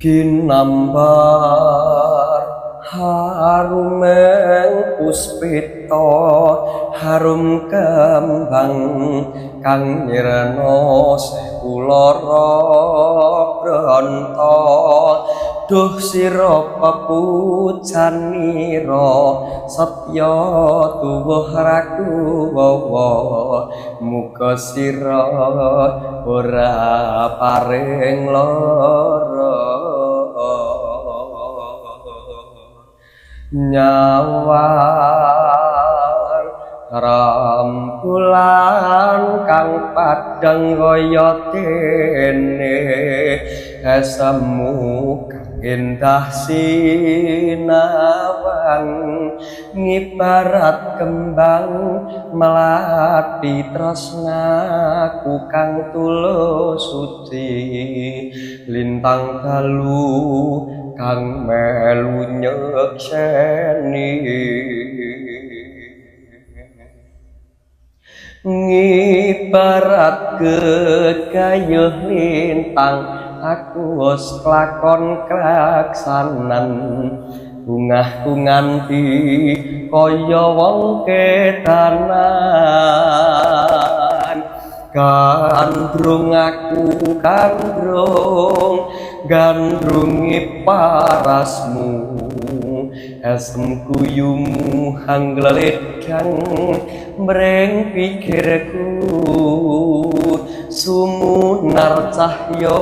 Ginambar harumeng puspita harum kembang kang nyirna sewu lara branta duh sira pepujanira setya tuwuh rakuwawa muga sira ora paring lara nyawang rambulan kang padhang kaya dene semu kang endah sinawang ngibarat kembang melati tresnaku kang tulus suci lintang dalu kang melu nyekseni ngibarat gegayuh lintang aku wis klakon klaksanan bungahku nganti kaya wong kedanan gandrung aku gandrungi parasmu esem kuyumu hanggledang mreng pikirku sumunar cahya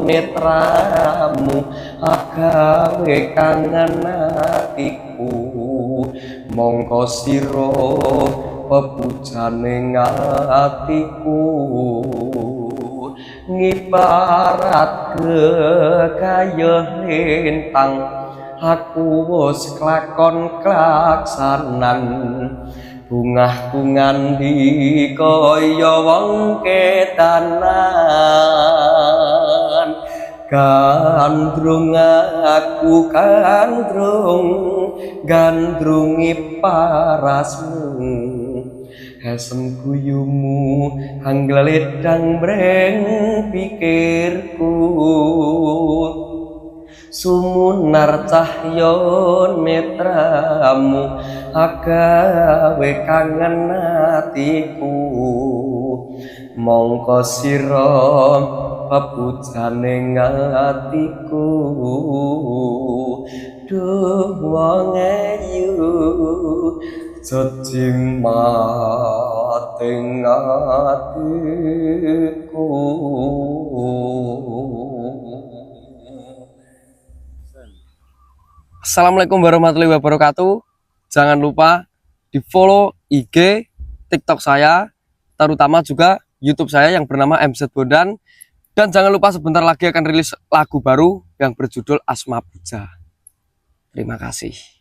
netramu agawe kangen atiku mongko sira pepujane atiku ngibarat gegayuh lintang aku wis klakon klaksanan bungahku nganti kaya wong kedanan gandrung aku gandrungi parasmu esem kuyumu hanggledang mreng pikirku sumunar cahya netramu agawe kangen atiku mongko sira pepujane atiku duh wong ayu jejing mating atiku. Assalamualaikum warahmatullahi wabarakatuh. Jangan lupa di follow IG, TikTok saya, terutama juga YouTube saya yang bernama MZ Bondan. Dan jangan lupa sebentar lagi akan rilis lagu baru yang berjudul Asma Puja. Terima kasih.